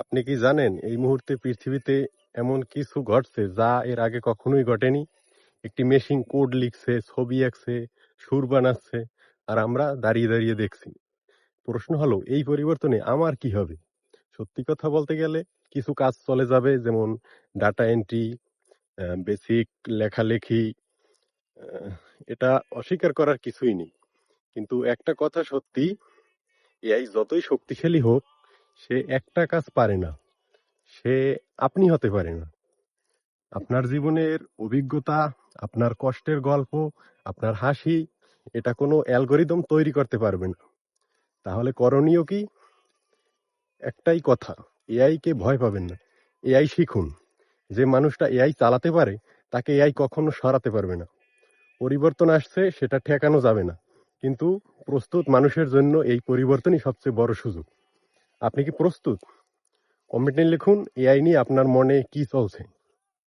আপনি কি জানেন এই মুহূর্তে পৃথিবীতে এমন কিছু ঘটছে যা এর আগে কখনোই ঘটেনি? একটি মেশিন কোড লিখছে, ছবি আঁকছে, সুর বানাচ্ছে, আর আমরা দাঁড়িয়ে দাঁড়িয়ে দেখছি। প্রশ্ন হলো, এই পরিবর্তনে আমার কি হবে? সত্যি কথা বলতে গেলে কিছু কাজ চলে যাবে, যেমন ডাটা এন্ট্রি, বেসিক লেখালেখি। আহ, এটা অস্বীকার করার কিছুই নেই। কিন্তু একটা কথা সত্যি, এআই যতই শক্তিশালী হোক, সে একটা কাজ পারে না। সে আপনি হতে পারে না। আপনার জীবনের অভিজ্ঞতা, আপনার কষ্টের গল্প, আপনার হাসি, এটা কোনো অ্যালগরিদম তৈরি করতে পারবে না। তাহলে করণীয় কি? একটাই কথা, এআই কে ভয় পাবেন না, এআই শিখুন। যে মানুষটা এআই চালাতে পারে তাকে এআই কখনো সরাতে পারবে না। পরিবর্তন আসছে, সেটা ঠেকানো যাবে না, কিন্তু প্রস্তুত মানুষের জন্য এই পরিবর্তনই সবচেয়ে বড় সুযোগ। আপনি কি প্রস্তুত? কমেন্টে লিখুন এআই নিয়ে আপনার মনে কি চলছে।